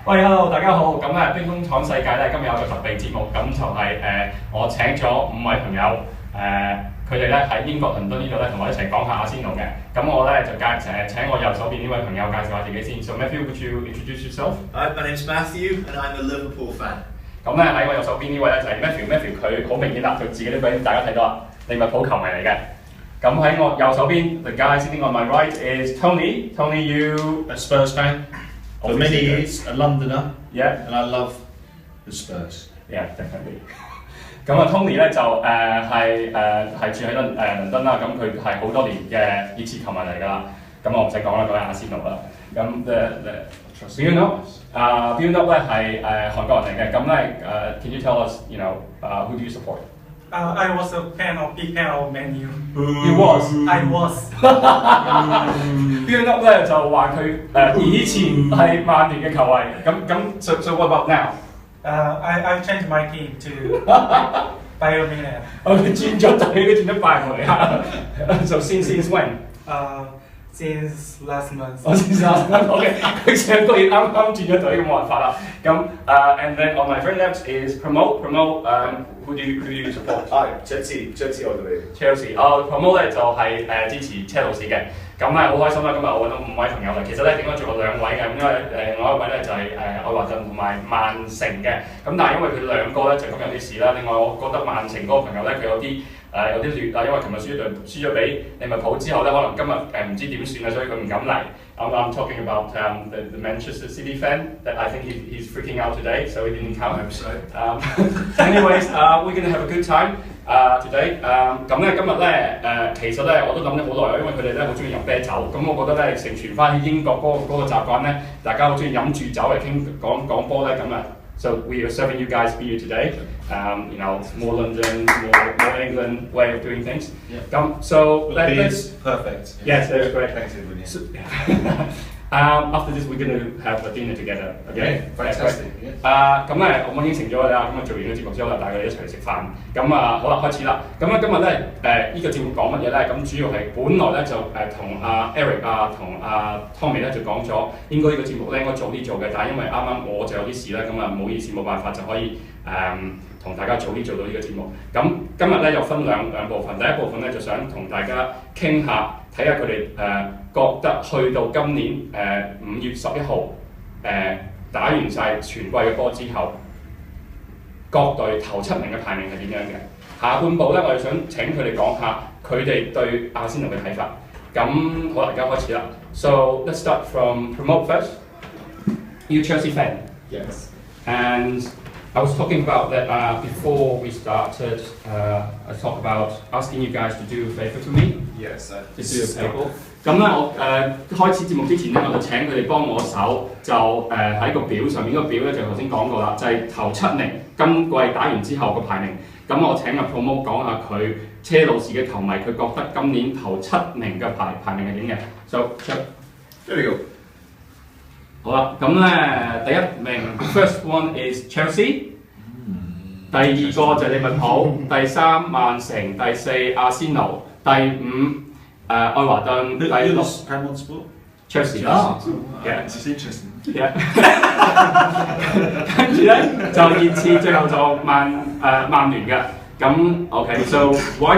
喂，hello，大家好。咁咧，冰工廠世界咧，今日有個特別節目，咁就係我請咗5位朋友，佢哋咧喺英國倫敦呢度咧，同我一齊講下阿仙奴嘅。咁我咧就請我右手邊呢位朋友介紹下自己先。So Matthew, would you introduce yourself? Hi, my name's Matthew, and I'm a Liverpool fan. 咁咧喺我右手邊呢位咧就係 Matthew，佢好明顯啦，佢自己都俾大家睇到啦，利物浦球迷嚟嘅。咁喺我右手邊 ，the guy sitting on my right is Tony. Tony, you a Spurs fan for many years, a Londoner, yeah, and I love the Spurs. yeah, definitely. 咁啊，Tony 咧就係住喺倫敦啦，咁佢係好多年嘅熱刺球迷嚟㗎啦。咁我唔使講啦，講緊阿仙奴啦。咁Build Up 咧係韓國人嚟嘅。咁咧can you tell us, who do you support? I was a big fan of Man U. You was. I was. Build Up 咧就話佢以前係曼聯嘅球迷。So what about now? I changed my team to Bayern Munich. 我哋轉咗隊，佢轉咗拜過嚟啊。So since when? Since last month. 我先生，OK，佢上個月啱轉咗隊，冇辦法啦。And then on my very left is Promote. Who do you support? Chelsea all the way. Chelsea。Promote 咧就係支持車路士嘅。咁咧好開心啦！今日我揾到5位朋友啦。其實咧點解仲有2位嘅？因為另外一位咧就係愛華頓同埋曼城嘅。咁但係因為佢兩個咧就咁有啲事啦。另外我覺得曼城嗰個朋友咧佢有啲劣啊，因為琴日輸咗俾利物浦之後咧，可能今日唔知點算啊，所以佢唔敢嚟。I'm talking about the Manchester City fan that I think he's freaking out today, so he didn't come. Anyways, we're gonna have a good time today. 咁咧今日咧其實咧我都諗咗好耐，因為佢哋咧好中意飲啤酒，咁我覺得咧承傳翻英國嗰個習慣咧，大家好中意飲住酒嚟講波咧咁啊。So we are serving you guys beer today. More London, more England way of doing things. Yeah. So let's perfect. Yes, that's great. Thanks everybody. So, after this, we're going to have a dinner together. Okay? Fantastic. 咁咧，我應承咗佢啦。咁做完個節目之後咧，帶佢哋一齊去食飯。咁好啦，開始啦。咁咧今日咧，呢個節目講乜嘢咧？咁主要係本來咧就同阿 Eric 同阿 Tommy 咧就講咗，應該呢個節目咧應該早啲做嘅，但係因為啱啱我就有啲事咧，咁唔好意思，冇辦法就可以同大家早啲做到呢個節目。咁今日咧又分兩部分，第一部分咧就想同大家傾下，睇下佢哋覺得去到今年5月11號打完晒全季嘅波之後，各隊頭7名嘅排名係點樣嘅？下半部咧，我哋想請佢哋講下佢哋對阿仙奴嘅睇法。咁好啦，而家開始啦。So let's start from Promote first. You Chelsea fan? Yes. And I was talking about that before we started. I talked about asking you guys to do a favour for me. Yes, To do a paper. 咁咧，我開始節目之前咧，我就請佢哋幫我手，就喺個表上面，個表咧就頭先講過啦，就係頭7名，今季打完之後個排名。咁我請阿 Promo 講下佢車路士嘅球迷，佢覺得今年頭7名嘅排名係點嘅。So, there we go. 好啦，咁咧第一名 first one is Chelsea， 第2個就係利物浦，第3曼城，第4阿仙奴，第5愛華頓，第6 Paramount Sport. Chelsea。Yeah, this is interesting. Yeah. 跟住咧就熱刺，最後就曼聯嘅。咁 OK，so why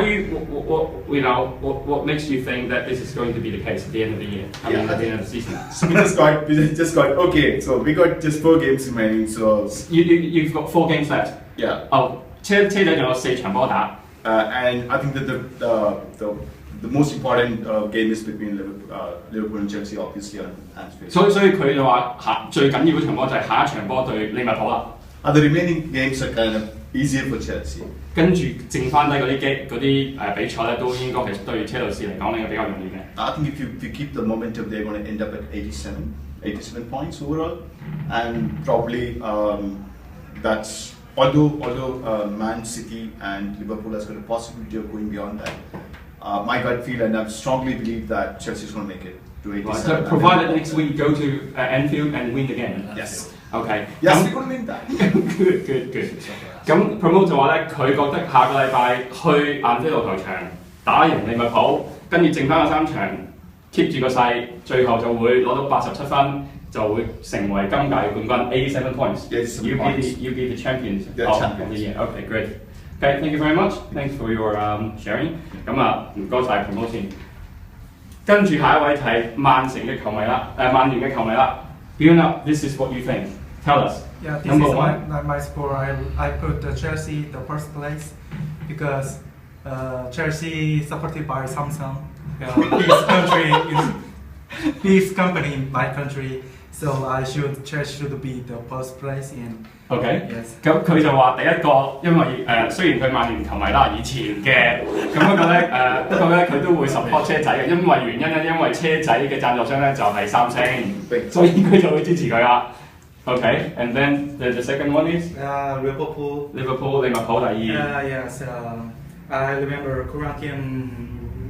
what makes you think that this is going to be the case at the end of the year? I mean, at the end of the season. So we just got okay. So we got just 4 games remaining. So You've got 4 games left. yeah. 車仔仲有4場波打。And I think that the most important game is between Liverpool and Chelsea, obviously on Anfield. 所以佢就話最緊要嗰場波就係下一場波對利物浦啦。The remaining games are kind of easier for Chelsea. 跟住剩翻低嗰啲比賽咧，都應該其實對車路士嚟講應該比較容易嘅。I think if you keep the momentum, they're going to end up at 87 points overall, and probably that's although Man City and Liverpool has got a possibility of going beyond that. My gut feel, and I strongly believe that Chelsea is going to make it to 87. Right, so provided next week go to Anfield and win again. Yes. Okay. Yes, we're going to make that. Good. 咁 Promote 就話咧，佢覺得下個禮拜去晏菲路球場打贏利物浦，跟住剩翻個3場 keep 住個勢，最後就會攞到87分，就會成為今屆嘅冠軍，87 points. 87 You points. be the champions The of champions. the year. Okay, great. Okay, thank you very much. Thanks for your sharing. 咁啊，唔該晒 promotion。跟住下一位係曼城嘅球迷啦，曼聯嘅球迷啦。Fiona, this is what you think. Tell us. Yeah, this Number is one. my score. I put Chelsea the first place because Chelsea supported by Samsung. His country is his company in my country, so Chelsea should be the first place in. OK， Yes. 咁佢就話第一個，因為雖然佢曼聯球迷啦，以前嘅，咁不過咧不過咧佢都會 support 車仔嘅，因為原因咧，因為車仔嘅贊助商咧就係三星，所以佢就會支持佢啦。OK，and then the second one is Liverpool. 利物浦第二。Yes. I remember Korean team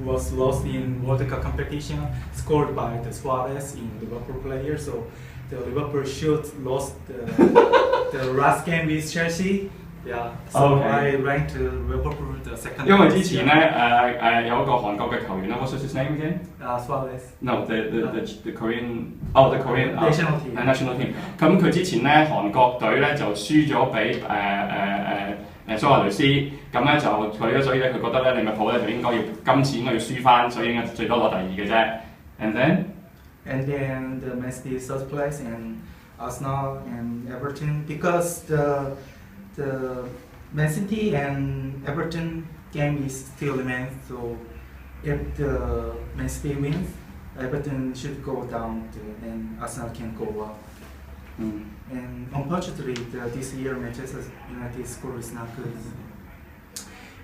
was lost in World Cup competition, scored by the Suarez in Liverpool player. So the Liverpool should lost the last game with Chelsea. Yeah. So Okay. I ranked Liverpool the second. 因為之前咧有一個韓國嘅球員啦，what's his name again? Suarez. No, the Korean the Korean National team. national team。咁佢之前咧韓國隊咧就輸咗俾蘇亞雷斯，咁咧就所以咧佢覺得咧利物浦咧就應該今次應該要輸翻，所以應該最多攞第二嘅啫。And then the Man City third place and Arsenal and Everton because the Man City and Everton game is still remains. So if the Man City wins, Everton should go down and Arsenal can go up. And unfortunately, this year Manchester United score is not good.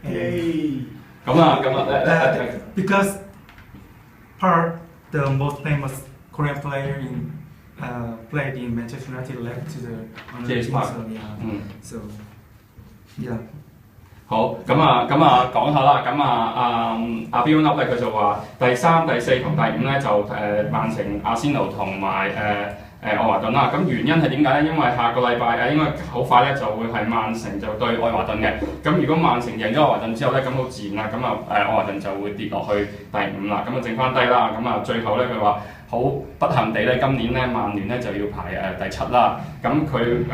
Yay! Because the most famous Korean player played in Manchester United left to the James Park. So yeah. 好，講下啦，阿 Bill Up 咧佢就話第3、第4同第5咧就曼城、阿仙奴同埋愛華頓啦。咁原因係點解咧？因為下個禮拜應該好快咧就會係曼城就對愛華頓嘅。咁如果曼城贏咗愛華頓之後咧，咁好自然啦，愛華頓就會跌落去第5啦，咁剩翻低啦。最後咧佢話好不幸地咧，今年咧曼聯咧就要排第7啦。咁佢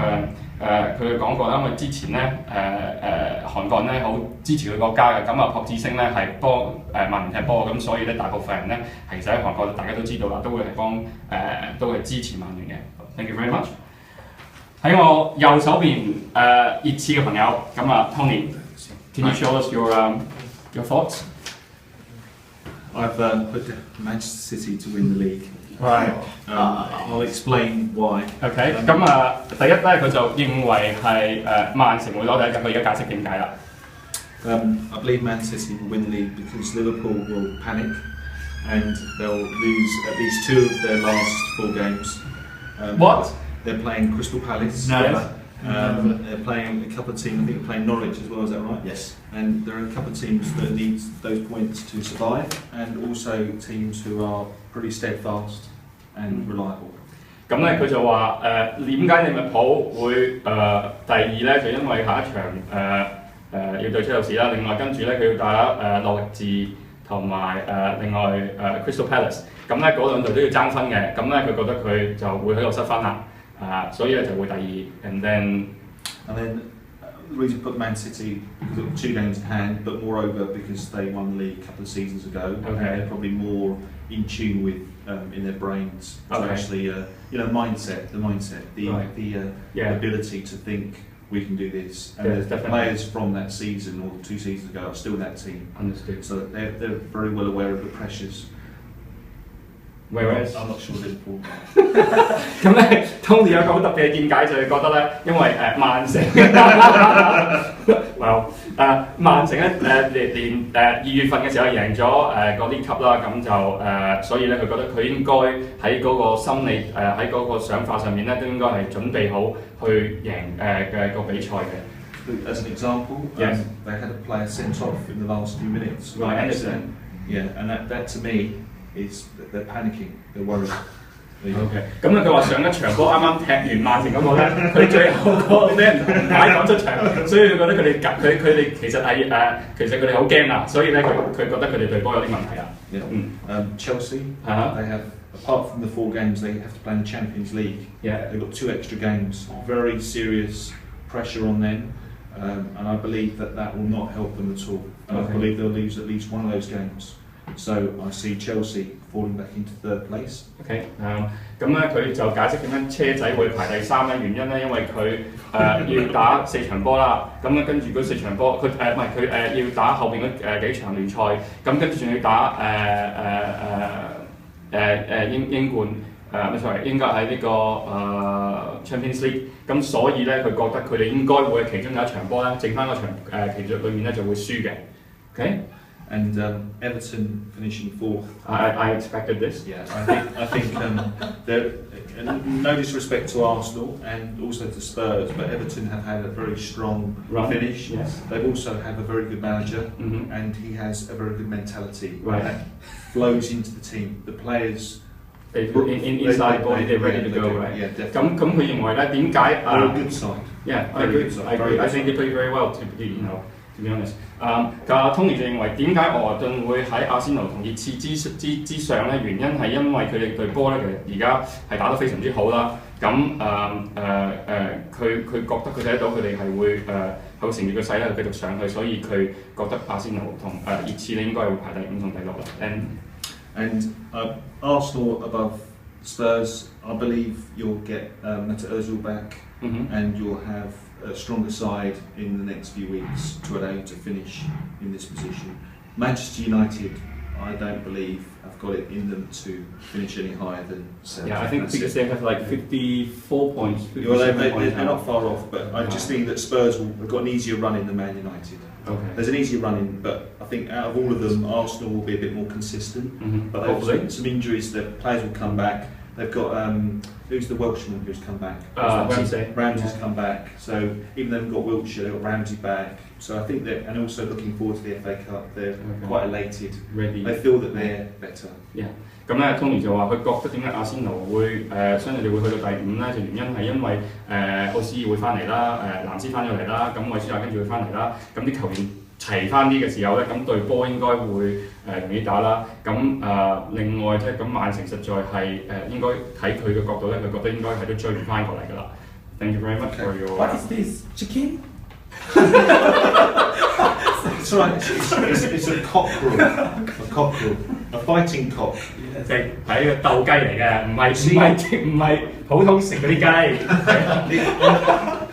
講過啦，因為之前咧韓國人咧好支持佢國家嘅，朴智星咧係幫曼聯踢波，咁所以咧大部分人咧其實喺韓國大家都知道啦，都會係都係支持曼聯嘅。Thank you very much。喺我右手邊熱刺嘅朋友，Tony，can you show us your thoughts? I've put Manchester City to win the league. Right. I'll explain why. OK，第一咧佢就認為係曼城會攞第一，佢而家解釋點解啦。I believe Man City will win the league because Liverpool will panic and they'll lose at least 2 of their last 4 games. What? They're playing Crystal Palace. Never. They're playing a couple of teams, I think they're playing Norwich as well, is that right? Yes. And there are a couple of teams that need those points to survive and also teams who are pretty steadfast and reliable. 咁咧佢就話點解利物浦會第2咧？就因為下一場要對車路士啦，另外跟住咧佢要打諾域治同埋另外Crystal Palace， 咁咧嗰兩隊都要爭分嘅，咁咧佢覺得佢就會喺度失分啦，所以咧就會第2 ，and then the reason I put Man City because of 2 games in hand, but moreover because they won the league a couple of seasons ago, Okay. and they're probably more in tune with in their brains to Okay. actually mindset, Right. the ability to think we can do this. And Yeah, the definitely. players from that season or 2 seasons ago are still in that team, understood. so they're very well aware of the pressures. Whereas I'm not sure Liverpool. 咁咧，Tony 有個好特別嘅見解，就係覺得咧，因為曼城曼城咧連2月份嘅時候贏咗個 League Cup 啦，咁就所以咧佢覺得佢應該喺嗰個心理喺嗰個想法上面咧，都應該係準備好去贏嘅個比賽嘅。As an example, Yes. they had a player sent off in the last few minutes. Right, by Anderson. accident. Yeah, and that to me is that they're panicking, they're worried. OK， 咁咧佢話上一場波啱啱踢完曼城嗰個咧，佢最後嗰個俾人紅牌趕出場，所以佢覺得佢哋其實係其實佢哋好驚啊，所以咧佢覺得佢哋隊波有啲問題啊。Yeah. Chelsea, Uh-huh. they have apart from the 4 games they have to play in the Champions League, Yeah. they've got 2 extra games. Very serious pressure on them, and I believe that will not help them at all. And Okay. I believe they'll lose at least one of those games. So I see Chelsea falling back into 3rd place. OK，咁咧佢就解釋點解車仔會排第3咧？原因咧，因為佢要打4場波啦，咁咧跟住嗰4場波，佢唔係佢要打後邊嗰幾場聯賽，咁跟住仲要打英冠sorry 應該係呢個Champions League，咁所以咧佢覺得佢哋應該會係其中有一場波咧，剩翻嗰場其中裏面咧就會輸嘅。OK。And Everton finishing 4th. I expected this. Yeah, I think no disrespect to Arsenal and also to Spurs, but Everton have had a very strong finish. Yes. They've also have a very good manager, and he has a very good mentality. Right. That flows into the team. The players. Inside the body, they're ready to go, right? Yeah, definitely. 咁佢認為咧點解 They're a good side. Yeah, I Very agree. good side. I agree. I think they play very well. To be honest. Tony 就認為點解愛華頓會喺阿仙奴同熱刺之上咧？原因係因為佢哋隊波咧，其實而家係打得非常之好啦。咁佢覺得佢睇得到佢哋係會有乘住個勢咧繼續上去，所以佢覺得阿仙奴同熱刺咧應該係會排第5同第6啦。And Arsenal above Spurs, I believe you'll get Meta Ozil back, and you'll have a stronger side in the next few weeks to allow you to finish in this position. Manchester United, I don't believe have got it in them to finish any higher than 7. Yeah, I think because they have like 54 points. Well, they're not far off, but I just think that Spurs have got an easier run in than Man United. Okay. There's an easier run in, but I think out of all of them, Arsenal will be a bit more consistent. But Hopefully. some injuries, the players will come back. They've got who's the Welshman who's come back? Ramsey. Ramsey's come back. So even though they've got Wiltshire, they've got Ramsey back. So I think that, and also looking forward to the FA Cup, they're quite elated. Ready. They feel that they're better. Yeah. 咁咧，Tony 就話佢覺得點解阿仙奴會相對地會去到第5咧？就原因係因為奧斯爾會翻嚟啦，藍斯翻咗嚟啦，咁韋舒亞跟住會翻嚟啦，咁啲球員齊翻啲嘅時候咧，咁隊波應該會容易打啦。咁另外即係咁曼城實在係應該睇佢嘅角度咧，佢覺得應該係都追唔翻過嚟㗎啦。Thank you very much for your. What is this? Chicken? It's all right. It's a cockerel. A cockerel. A fighting cock. 即係一個鬥雞嚟嘅，唔係普通食嗰啲雞。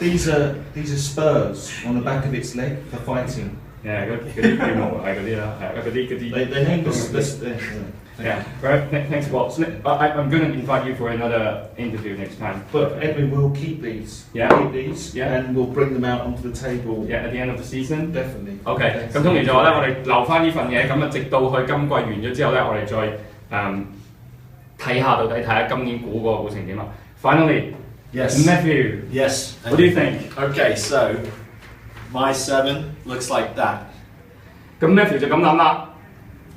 These are spurs on the back of its leg for fighting. Yeah，嗰啲羽毛係嗰啲啦，係嗰啲。They name this. Yeah, right. Thanks, Walt. I'm going to invite you for another interview next time. But Edwin, we'll keep these. Yeah. Keep these. Yeah. And we'll bring them out onto the table. Yeah, at the end of the season. Definitely. OK， 咁通常就話咧，我哋留翻呢份嘢，咁直到佢今季完咗之後咧，我哋再睇下到底睇下今年估個成點啦。Finally, yes, Matthew. Yes. What do you think? Okay, so my 7 looks like that. 咁 Matthew 就咁諗啦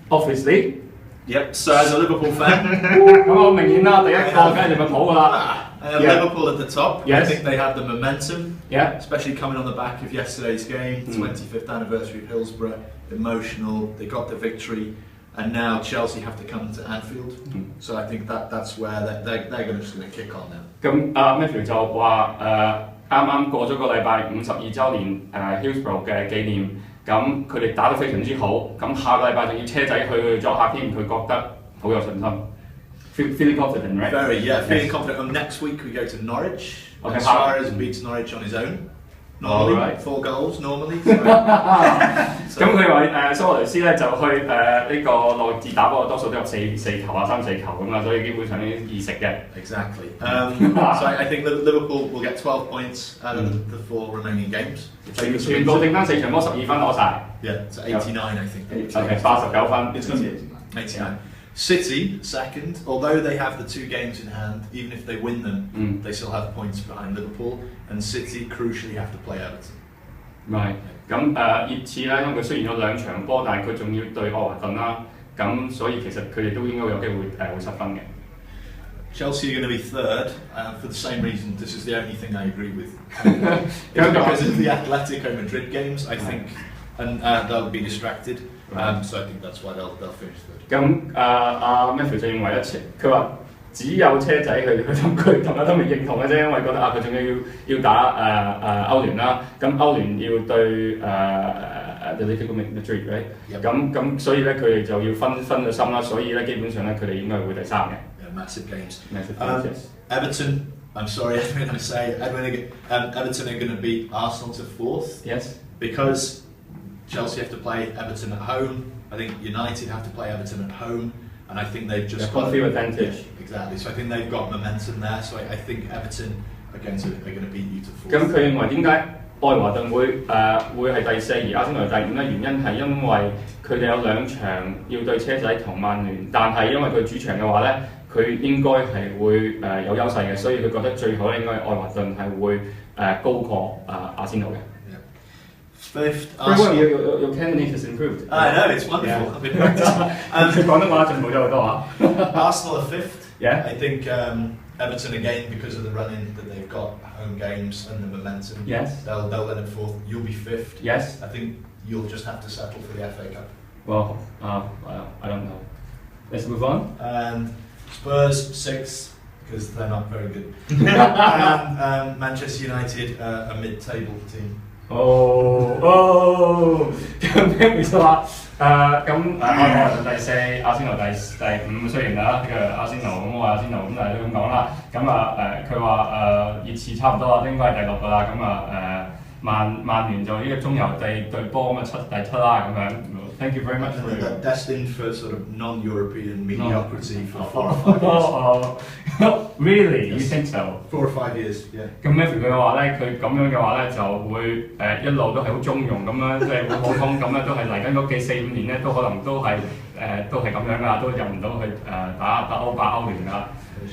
，obviously。Yep. So as a Liverpool fan, 咁好明顯啦，第一個梗係利物浦㗎啦。Liverpool at the top. Yes. I think they have the momentum. Yeah. Especially coming on the back of yesterday's game, 25th anniversary of Hillsborough, emotional. They got the victory, and now Chelsea have to come to Anfield. So I think that's where they're just going to kick on now. 咁Matthew 就話啱啱過咗個禮拜52週年Hillsborough 嘅紀念。咁佢哋打得非常之好，咁下個禮拜仲要車仔去作客添，佢覺得好有信心。Feeling confident, right? Very, yeah, feeling confident. And next week we go to Norwich. Okay, Suarez beats Norwich on his own. Normally, right. 4 goals normally. 咁佢話蘇俄雷斯咧就去呢個內治打波，多數都有4球啊3、4球咁啊，所以基本上啲易食嘅。Exactly. So I think Liverpool will get 12 points out of the 4 remaining games. 全部剩翻4場波12分攞晒。Yeah, so 89 I think. Okay, 89分。It's going to be 89. City second, although they have the 2 games in hand, even if they win them, they still have points behind Liverpool, and City crucially have to play Everton. Right. 咁熱刺咧，因為佢雖然有2場波，但係佢仲要對愛華頓啦，咁所以其實佢哋都應該有機會會失分嘅。Chelsea are going to be third for the same reason. This is the only thing I agree with. Because of the Atletico Madrid games, I think and they'll be distracted. So I think that's why they'll finish third. 咁Matthew 就認為咧，佢話只有車仔佢同阿都未認同嘅啫，因為覺得佢仲要打歐聯啦，咁歐聯要對Atletico Madrid，right？ 咁所以咧佢哋就要分咗心啦，所以咧基本上咧佢哋應該會第三嘅。Massive games. Yes. Everton. I'm sorry, I'm going to say Everton are going to beat Arsenal to 4th. Yes. Because Chelsea have to play Everton at home. I think United have to play Everton at home, and I think they've just got field advantage. Yeah, exactly. So I think they've got momentum there. So I think Everton are going to beat you to 4th. 咁佢認為點解愛華頓會係第四，而阿仙奴第5咧？原因係因為佢哋有2場要對車仔同曼聯，但係因為佢主場嘅話咧，佢應該係會有優勢嘅，所以佢覺得最好應該愛華頓係會高過阿仙奴嘅。Fifth, Arsenal. Your Cantonese has improved. I know, it's wonderful. Yeah. I've been practicing. 廣東話進步咗好多啊。Arsenal are 5th. Yeah. I think Everton again, because of the running that they've got, home games and the momentum. Yes. They'll end up 4th. You'll be 5th. Yes. I think you'll just have to settle for the FA Cup. Well, I don't know. Let's move on. And Spurs 6th because they're not very good. And Manchester United, a mid-table team. 咁咩意思話？咁愛華頓第4，阿仙奴第5，雖然啦，呢個阿仙奴咁我阿仙奴咁但係都咁講啦。咁佢話熱刺差唔多啦，應該係第6㗎啦。咁曼聯就呢個中游對波咁第7啦咁樣。Thank you very much for your destined for sort of non-European mediocrity for 4 or 5 years. Really? You think so? 4 or 5 years, yeah. 咁 Matthew 佢話咧，佢咁樣嘅話咧，就會一路都係好中庸咁樣，即係會普通咁咧，都係嚟緊嗰4-5年咧，都可能都係咁樣㗎，都入唔到去打歐聯㗎。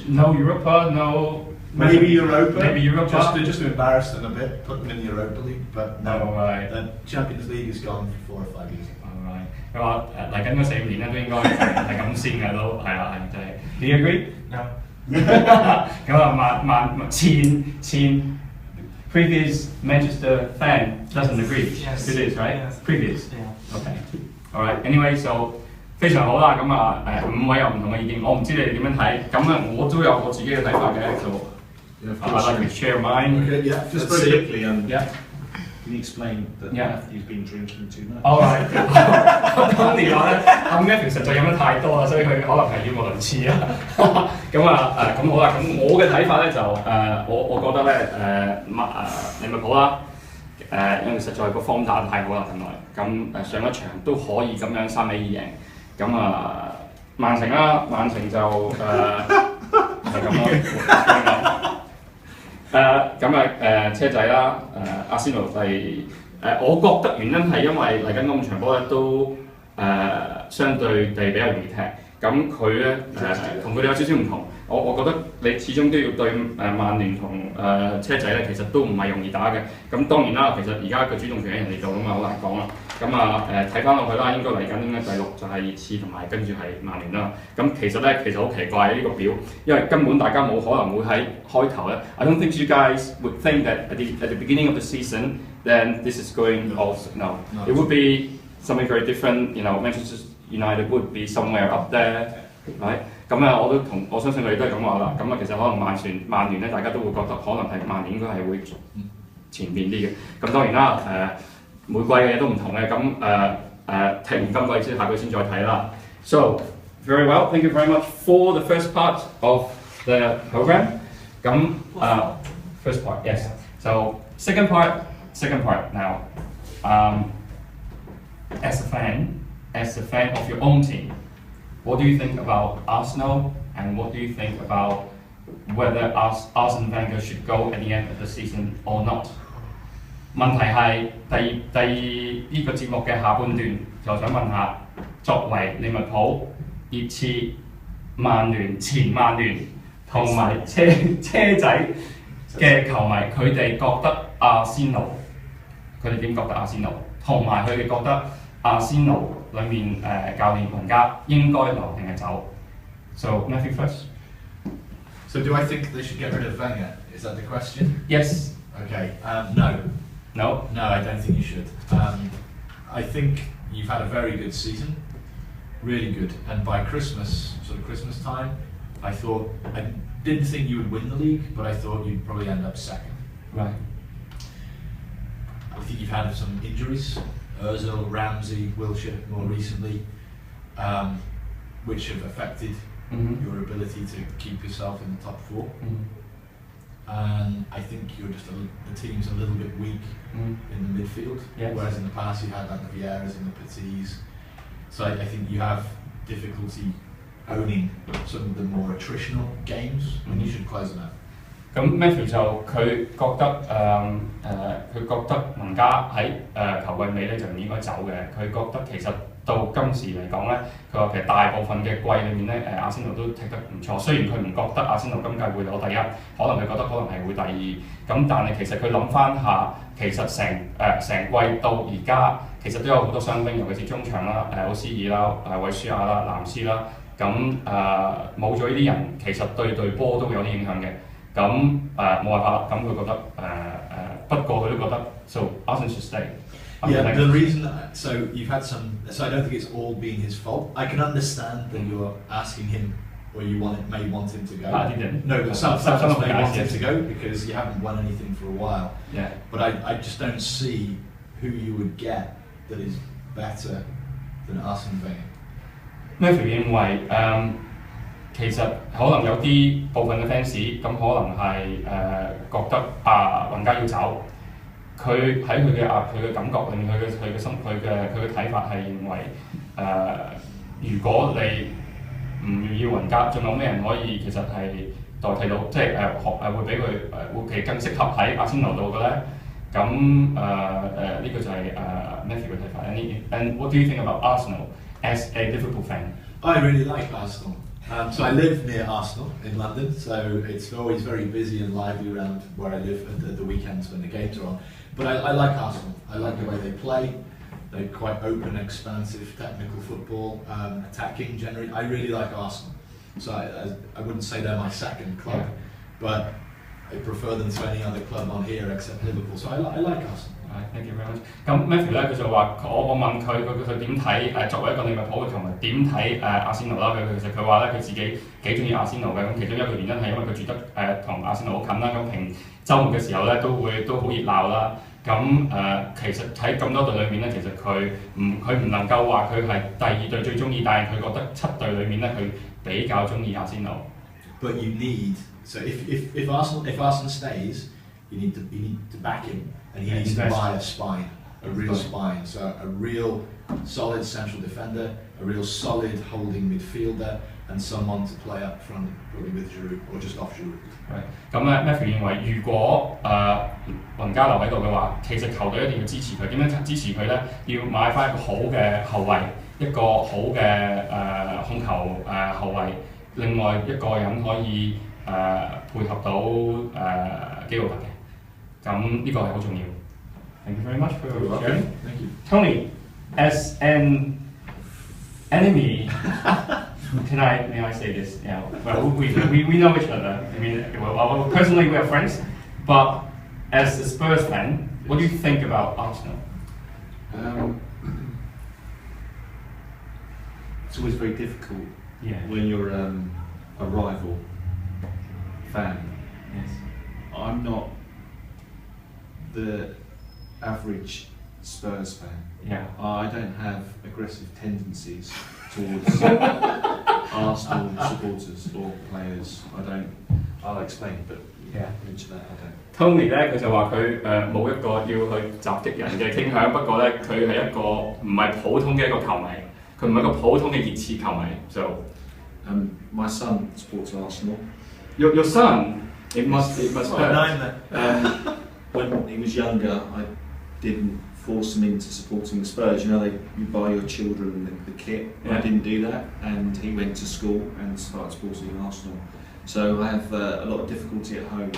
No Europa, no. Maybe Europa. Maybe Europa. Just to embarrass them a bit, put them in the Europa League, but no. Right. The Champions League is gone for 4 or 5 years. 佢話嚟緊嗰4-5年咧都應該係咁先嘅都係啦，係就係。Do you agree? No. 咁前 previous Manchester fan doesn't agree. Yes. It is right. Yes. Previous. Yeah. Okay. All right. Anyway, so 非常好啦。咁5位有唔同嘅意見，我唔知你哋點樣睇。咁我都有我自己嘅睇法嘅，就I'd like to share mine. Okay, yeah. Just very quickly, yeah. Can you explain that Matthew's been drinking too much? All right. 當年我咧，阿 Matthew 實在飲得太多啦，所以佢可能係語無倫次啊。咁好啦，咁我嘅睇法咧就我覺得咧利物浦啦，因為實在個 form 打得太好啦近來，咁上一場都可以咁樣3-2贏，咁曼城啦，曼城就係咁咯。車仔啦，阿仙奴我覺得原因係因為嚟緊嗰5場波咧都相對地比較容易踢，咁佢咧同佢哋有少少唔同。我覺得你始終都要對曼聯同車仔咧，其實都唔係容易打嘅。咁當然啦，其實而家個主動權喺人哋度啊嘛，好難講啦。咁睇翻落去啦，應該嚟緊應該第6就係熱刺同埋跟住係曼聯啦。咁其實好奇怪呢個表，因為根本大家冇可能會喺開頭咧。I don't think you guys would think that at the beginning of the season, then this is going also no. It would be something very different. You know, Manchester United would be somewhere up there, right? 咁我相信佢哋都係咁話啦。咁其實可能曼聯咧，大家都會覺得可能係曼聯應該係會前面啲嘅。咁當然啦，每季嘅嘢都唔同嘅。咁踢完今季之後，下季先再睇啦。So very well, thank you very much for the first part of the program. 咁first part, yes. So second part now. As a fan of your own team. What do you think about Arsenal, and what do you think about whether Arsene Wenger should go at the end of the season or not? 問題係呢個節目嘅下半段，就想問下，作為利物浦、熱刺、曼聯、前曼聯同埋車仔嘅球迷，佢哋覺得阿仙奴，佢哋點覺得阿仙奴，同埋佢哋覺得阿仙奴裏面教練雲加應該留定係走。So Matthew first. So do I think they should get rid of Wenger? Is that the question? Yes. Okay. No. No. No, I don't think you should. I think you've had a very good season, really good. And by Christmas, sort of Christmas time, I didn't think you would win the league, but I thought you'd probably end up second. Right. I think you've had some injuries, Ozil, Ramsey, Wilshere more recently, which have affected your ability to keep yourself in the top four. And I think you're just the team's a little bit weak in the midfield, whereas in the past you had like the Vieiras and the Petits. So I think you have difficulty owning some of the more attritional games when you should close them out. 咁 Matthew 就佢覺得佢覺得文家喺球季尾咧就唔應該走嘅。佢覺得其實到今時嚟講咧，佢話其實大部分嘅季裏面咧，阿仙奴都踢得唔錯。雖然佢唔覺得阿仙奴今屆會攞第一，可能佢覺得可能係會第二。咁但係其實佢諗翻下，其實成季到而家，其實都有好多傷兵，尤其是中場啦，奧斯爾啦、韋舒亞啦、藍斯啦。咁冇咗呢啲人，其實對隊波都有啲影響嘅。咁冇辦法啦，咁佢覺得不過佢都覺得 so Arsenal should stay. Yeah, the reason, so you've had some, so I don't think it's all been his fault. I can understand that you're asking him, or you may want him to go. I didn't. No, but some may want him to go because you haven't won anything for a while. Yeah. But I just don't see who you would get that is better than Arsene Wenger. Matthew 認為其實可能有啲部分嘅 fans 咁可能係覺得雲加要走，佢喺佢嘅感覺裏面，佢嘅睇法係認為如果你唔要雲加，仲有咩人可以其實係代替到，即係會俾佢會其更適合喺阿仙奴度嘅咧？咁呢個就係Matthew 嘅睇法。And what do you think about Arsenal as a Liverpool fan? I really like Arsenal. So I live near Arsenal in London, so it's always very busy and lively around where I live at the weekends when the games are on. But I like Arsenal. I like the way they play. They're quite open, expansive, technical football, attacking generally. I really like Arsenal. So I wouldn't say they're my second club, but I prefer them to any other club on here except Liverpool. So I like Arsenal. Thank you very much. 咁 Matthew 咧，佢就話我問佢點睇作為一個利物浦嘅球迷點睇阿仙奴啦？其實佢話咧佢自己幾中意阿仙奴嘅。咁其中一個原因係因為佢住得同阿仙奴好近啦。咁平週末嘅時候咧都好熱鬧啦。咁其實喺咁多隊裏面咧，其實佢唔能夠話佢係第二隊最中意，但係佢覺得7隊裏面咧，佢比較中意阿仙奴。But you need so if Arsenal stays, you need to back him. And he needs to buy a spine, a real spine. So a real solid central defender, a real solid holding midfielder, and someone to play up front, probably with Giroud or just off Giroud. 咁Matthew 認為，如果雲加留喺度嘅話，其實球隊一定要支持佢。點樣支持佢咧？要買翻一個好嘅後衞，一個好嘅控球後衞，另外一個人可以配合到基奧特嘅。咁呢個係好重要。Thank you very much for sharing. Thank you. Tony, as an enemy, may I say this? Yeah. Well, we know each other. I mean, well, personally we are friends, but as a Spurs fan, what do you think about Arsenal? It's always very difficult when you're a rival fan. Yes. I'm not the average Spurs fan. Yeah. I don't have aggressive tendencies towards Arsenal supporters or players. I'll explain, but mention that I don't. Tony 咧，佢就話佢冇一個要去襲擊人嘅傾向，不過咧佢係一個唔係普通嘅一個球迷，佢唔係一個普通嘅熱刺球迷。So, my son supports Arsenal. Your son, it must hurt. When he was younger, I didn't force him into supporting the Spurs. You know, you buy your children the kit. I didn't do that, and he went to school and started supporting Arsenal. So I have a lot of difficulty at home.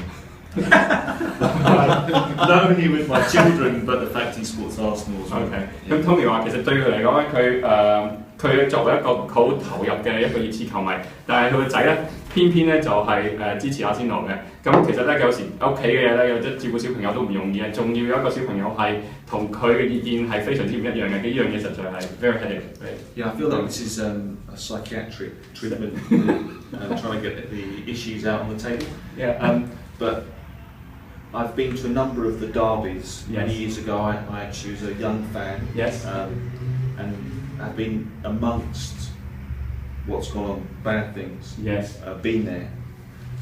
Not only with my children, but the fact he supports Arsenal as well. OK， 咁 Tony 話其實對佢嚟講咧，佢作為一個好投入嘅一個熱刺球迷，但係佢個仔咧偏偏咧就係、支持阿仙奴嘅。咁其實咧有時屋企嘅嘢咧，有啲照顧小朋友都唔容易嘅，仲要有一個小朋友係同佢嘅意見係非常之唔一樣嘅，呢樣嘢實在係 very headache。Yeah, I feel like this is a psychiatric treatment, trying to get the issues out on the table. Yeah. But I've been to a number of the derbies. Many years ago, I actually was a young fan. Yes. And I've been amongst what's gone on, bad things. Yes. Been there.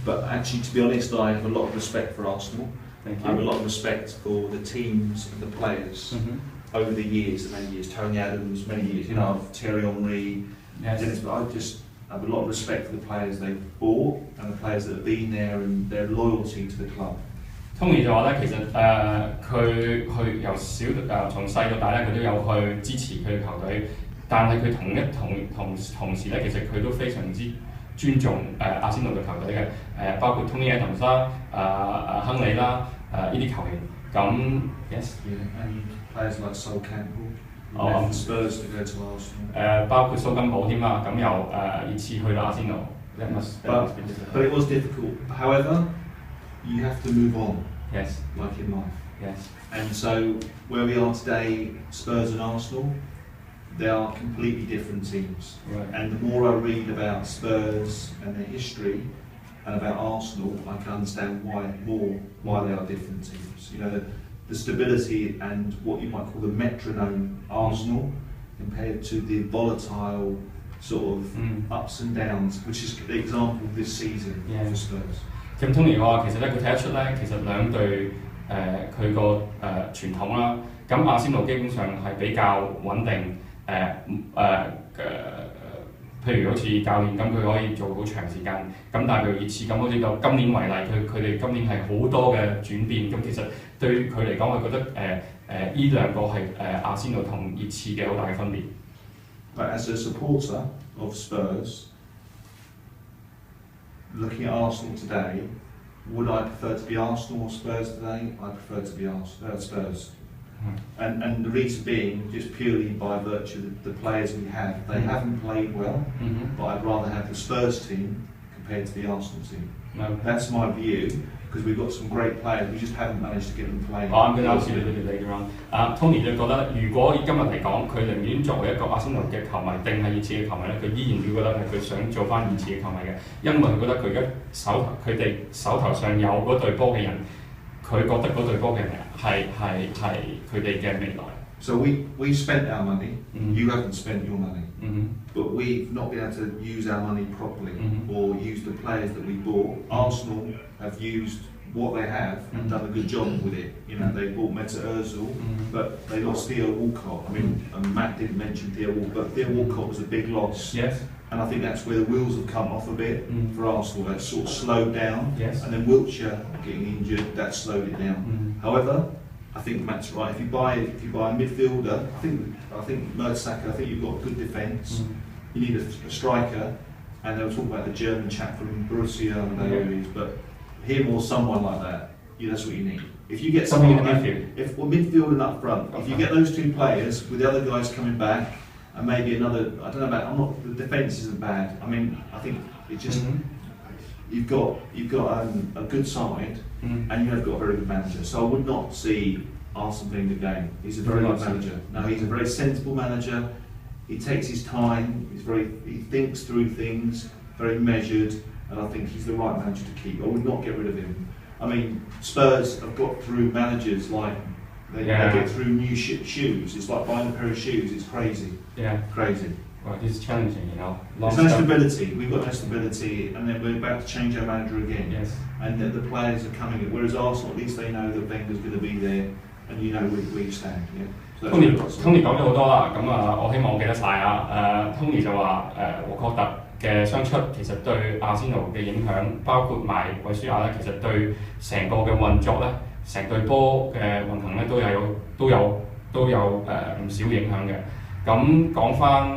But actually, to be honest, I have a lot of respect for Arsenal. Thank I have a you. lot of respect for the teams and the players over the years, many years. Tony Adams, many years. You know, Thierry Henry, Yes. Dennis. But I just have a lot of respect for the players they've bought and the players that have been there and their loyalty to the club. Tony 就話咧，其實佢去由從細到大咧，佢都有去支持佢嘅球隊，但係佢同時咧，其實佢都非常之尊重阿仙奴嘅球隊嘅，包括 Tony Adams 啦、亨利啦、呢啲球員。咁 yes。Yeah, and players like Sol Campbell. Oh, Spurs to go to Arsenal. 包括蘇金寶添啦，咁由熱刺去到阿仙奴。But it was difficult. However, you have to move on, Yes. like in life. Yes. And so, where we are today, Spurs and Arsenal, they are completely different teams. Right. And the more I read about Spurs and their history, and about Arsenal, I can understand why they are different teams. You know, the stability and what you might call the metronome Arsenal, compared to the volatile sort of ups and downs, which is the example of this season for Spurs. 咁 Tony 話其實咧，佢睇得出咧，其實兩隊佢個傳統啦，咁阿仙奴基本上係比較穩定，譬如好似教練咁，佢可以做好長時間，咁但係譬如熱刺咁，好似就今年為例，佢哋今年係好多嘅轉變，咁其實對佢嚟講，佢覺得呢兩個係阿仙奴同熱刺嘅好大嘅分別。But as a supporter of Spurs, looking at Arsenal today, would I prefer to be Arsenal or Spurs today? I prefer to be Spurs. And the reason being, just purely by virtue of the players we have, they haven't played well, but I'd rather have the Spurs team compared to the Arsenal team. That's my view, because we've got some great players, we just haven't managed to get them playing. I'm going to ask you a little bit later on. Tony 就覺得，如果今日嚟講，佢寧願作為一個阿仙奴嘅球迷定係熱刺嘅球迷咧，佢依然會覺得係佢想做翻熱刺嘅球迷嘅，因為佢覺得佢而家佢哋手頭上有嗰隊波嘅人，佢覺得嗰隊波嘅人係佢哋嘅未來。So we spent our money. You haven't spent your money. But we've not been able to use our money properly or use the players that we bought. Arsenal have used what they have and done a good job with it. You know, they bought Mesut Ozil, but they lost Theo Walcott. I mean, Matt didn't mention Theo Walcott, but Theo Walcott was a big loss. Yes. And I think that's where the wheels have come off a bit for Arsenal. That sort of slowed down. Yes. And then Wiltshire getting injured, that slowed it down. However, I think Matt's right. If you buy a midfielder, I think Mertesacker, I think you've got good defence. You need a striker, and they were talking about the German chap from Borussia and those, but him or someone like that, that's what you need. If you get Something in someone the midfield. Midfield and up front, if you get those two players with the other guys coming back, and maybe another, I don't know about. The defence isn't bad. I mean, I think it just you've got a good side, and you have got a very good manager. So I would not see Arsene Wenger game. He's a very good manager. No, he's a very sensible manager. He takes his time. He thinks through things, very measured, and I think he's the right manager to keep. I would not get rid of him. I mean, Spurs have got through managers like they get through new shoes. It's like buying a pair of shoes. It's crazy. Yeah. Crazy. Well, it's challenging, you know. There's no stability. We've got no stability, and then we're about to change our manager again. Yes. And the players are coming in. Whereas Arsenal, at least they know that Wenger's going to be there, and you know where you stand. Yeah. So Tony 講咗好多啦，咁我希望我記得晒啊。Tony 就話沃確特嘅傷出其實對阿仙奴嘅影響，包括埋韋舒亞咧，其實對成個嘅運作咧，成隊波嘅運行咧都有唔少影響嘅。咁講翻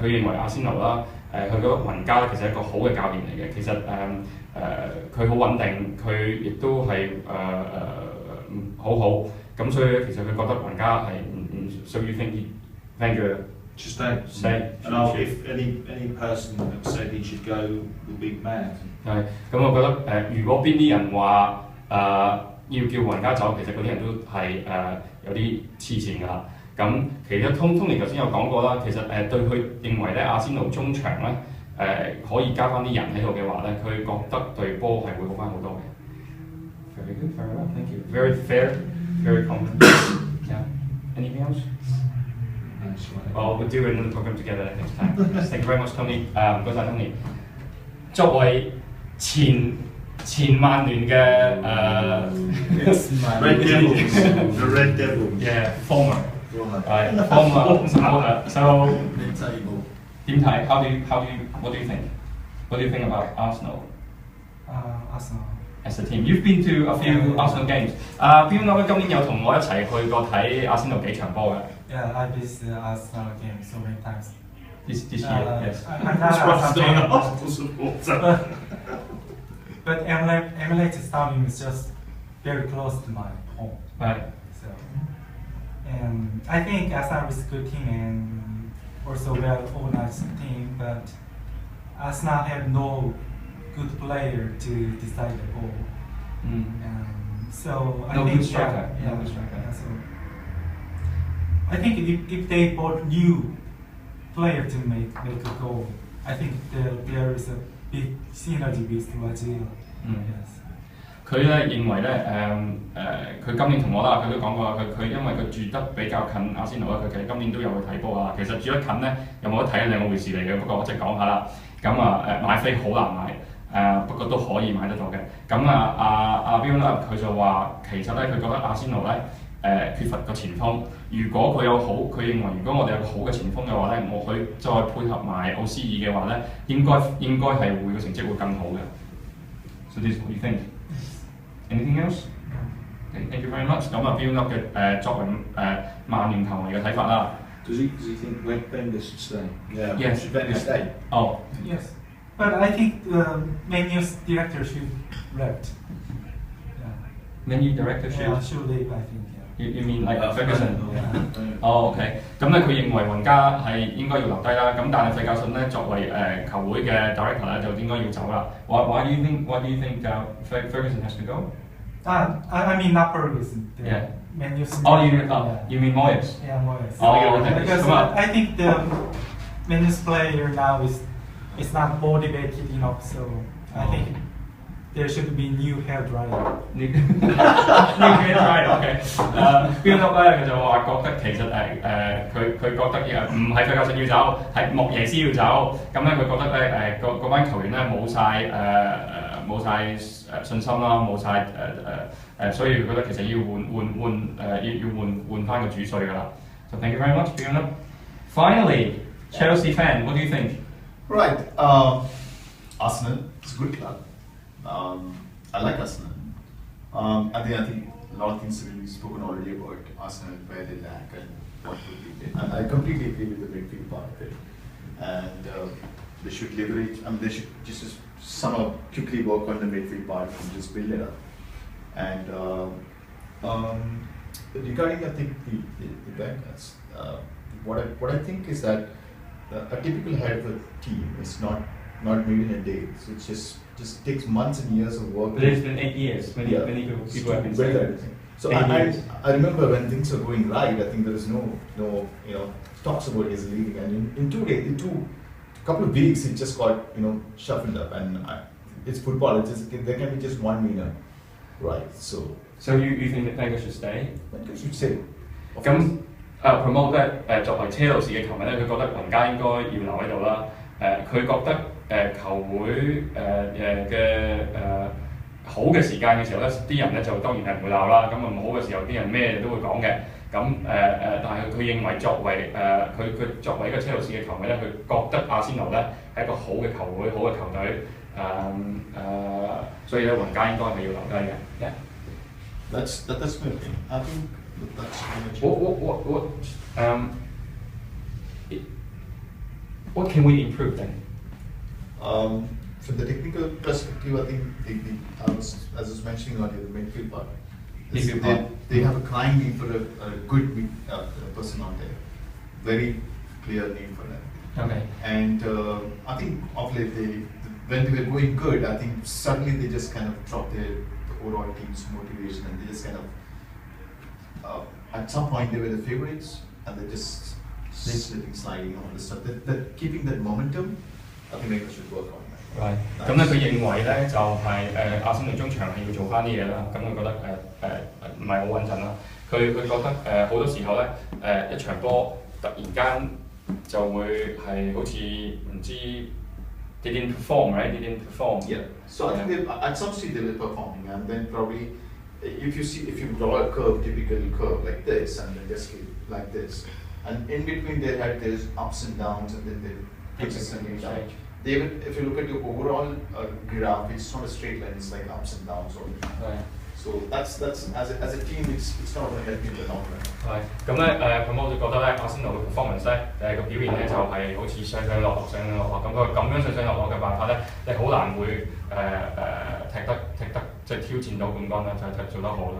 佢認為阿仙奴啦，佢覺得雲加咧其實係一個好嘅教練嚟嘅。其實佢好穩定，佢亦都係好好。咁所以其實佢覺得雲加係唔屬於 Wenger To stay. Stay. And if any person that said he should go will be mad. 係，咁我覺得如果邊啲人話要叫雲加走，其實嗰啲人都係有啲黐線㗎啦。咁其實Tony頭先有講過啦，其實對佢認為咧阿仙奴中場咧可以加翻啲人喺度嘅話咧，佢覺得對波係會好翻好多嘅。Very good, very well, thank you. Very fair, very confident. Yeah. Anything else? Well, we'll do another program together next time. Thank you very much, Tony. 唔該晒 Tony。作為前曼聯嘅Red Devils, the Red Devils. Yeah, former. Former. So Mid-table. 點睇 what do you think? What do you think about Arsenal Arsenal. as a team? You've been to a few Arsenal games. 邊個今年有同我一齊去過睇阿仙奴幾場波嘅 Yeah, I visited Arsenal game so many times. this year? Yes. I'm not an Arsenal fan, Arsenal supporter. but Emirates Stadium is just very close to my home. Right. So, and I think Arsenal is a good team and also well organized team, but Arsenal have no good player to decide the goal. So I No think good striker. No good striker. Yeah, so I think if they bought new player to make a goal, I think there is a big synergy with Brazil. Yes. 佢咧認為咧佢今年同我啦，佢都講過佢因為佢住得比較近阿仙奴啦，佢其實今年都有去睇波啊。其實住得近咧有冇得睇係兩個回事嚟嘅，不過我即係講下啦。咁買飛好難買，不過都可以買得到嘅。咁阿 Bill 咧佢就話其實咧佢覺得阿仙奴咧缺乏個前鋒。如果佢有好，佢認為如果我哋有個好嘅前鋒嘅話咧，佢再配合埋奧斯爾嘅話咧，應該係會個成績會更好嘅。So this is what you think? Anything else? Okay, thank you very much. 咁Bill 嘅作為曼聯球迷嘅睇法啦。Does he think Wenger should stay? Yeah, Yes. should Wenger stay? Oh, Yes. But I think Man U's director should left. Yeah. Man U director should. Yeah, should leave, I think. You mean like Ferguson? Yeah. 哦 ，OK。咁咧，佢認為雲加係應該要留低啦。咁但係費格遜咧，作為球會嘅 director 咧，就應該要走啦。Why do you think Ferguson has to go? I mean not Ferguson. Yeah. Man U's. Oh, you mean Moyes? Yeah, Moyes. Oh, okay. Because Come on. I think the Man U's player now is not motivated enough, so I think there should be new hair dryer. New hair dryer, OK。標督咧，佢就話覺得其實佢覺得唔係費格遜要走，係莫耶斯要走。咁咧，佢覺得咧嗰班球員咧冇晒信心啦，冇晒所以佢覺得其實要換翻個主帥㗎啦。So thank you very much, Fiona. Finally, Chelsea fan, what do you think? Right. Arsenal is a good club. I like Arsenal. I think a lot of things have been spoken already about Arsenal, where they lack and what would be there. And I completely agree with the midfield part of it. And they should leverage, they should just somehow quickly work on the midfield part and just build it up. And regarding, I think, the backers, what I think is that a typical head of a team is not made in a day. So it just takes months and years of work. But it's been 8 years. Many people have been saying that. So I remember when things were going right, I think there was no talks about his leaving, and in 2 days, couple of weeks, it just got shuffled up. And it's football. There can be just one winner, right? So you think that Wenger should stay? Wenger should stay. 咁promote 咧作為車路士嘅球迷咧，佢覺得雲加應該要留喺度啦。佢覺得球會好嘅時間嘅時候咧，啲人咧就當然係唔會鬧啦。咁唔好嘅時候，啲人咩都會講嘅。咁但係佢認為作為佢作為一個車路士嘅球迷咧，佢覺得阿仙奴咧係一個好嘅球會、好嘅球隊。所以咧雲加應該係要留低嘅。Yeah. That's my opinion. I think that's What can we improve then? From the technical perspective, I think as I was mentioning earlier, the midfield part. They have a crying need for a good person out there. Very clear name for them. Okay. And I think of late, when they were going good, I think suddenly they just kind of dropped the overall team's motivation, and they just kind of at some point they were the favorites, and they just sliding on the stuff. That keeping that momentum, I think Wenger should work on that. Right. 咁咧，佢認為咧就係阿仙奴中場係要做翻啲嘢啦。咁佢覺得唔係好穩陣啦。佢覺得好多時候咧一場波突然間就會係好似唔知 didn't perform, right? Didn't perform. Yeah. So I think at some stage they were performing, and then probably if you draw a curve, typical curve like this, and then just keep like this, and in between they had these ups and downs, and then they consistently down. David, if you look at the overall graph, it's not a straight line; it's like ups and downs all the time. Right. So that's as a team, it's not going to help you in the long run. 係咁咧咁我就覺得咧，阿仙奴嘅 performance 咧個表現咧就係好似上上落落咁佢咁樣上上落落嘅辦法咧，你好難會踢得即係挑戰到冠軍啦，就係做得好啦。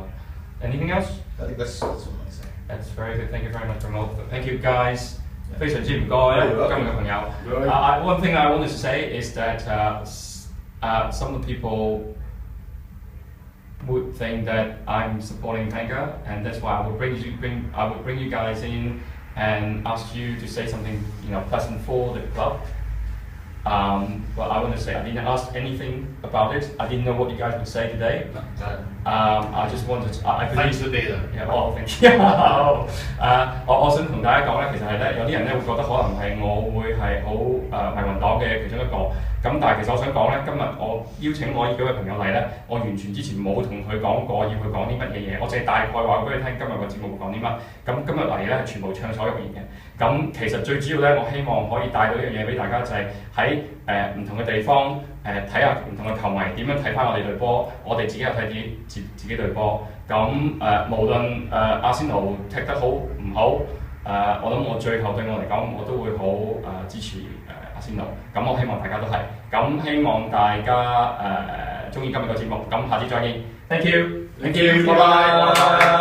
Anything else? I think that's what I say. That's very good. Thank you very much, Promote. Thank you, guys. 非常之唔該今日嘅朋友。One thing I wanted to say is that some of the people would think that I'm supporting Wenger, and that's why I would bring you guys in and ask you to say something pleasant for the club. But I want to say I didn't ask anything about it. I didn't know what you guys would say today. I just wanted to. I believe. Thanks for being there. Yeah, oh, thank you. 我想同大家講咧，其實係咧，有啲人咧會覺得可能係我會係好迷魂黨嘅其中一個。咁但係其實我想講咧，今日我邀請我呢幾位朋友嚟咧，我完全之前冇同佢講過要佢講啲乜嘢嘢，我淨係大概話俾佢聽今日個節目會講啲乜。咁今日嚟咧係全部暢所欲言嘅。咁其實最主要咧，我希望可以帶到一樣嘢俾大家，就係喺唔同嘅地方睇下唔同嘅球迷點樣睇翻我哋隊波，我哋自己又睇自己隊波。咁無論阿仙奴踢得好唔好，我諗我最後對我嚟講，我都會好支持阿仙奴。咁我希望大家都係。咁希望大家中意今日個節目。咁下次再見。Thank you，拜拜。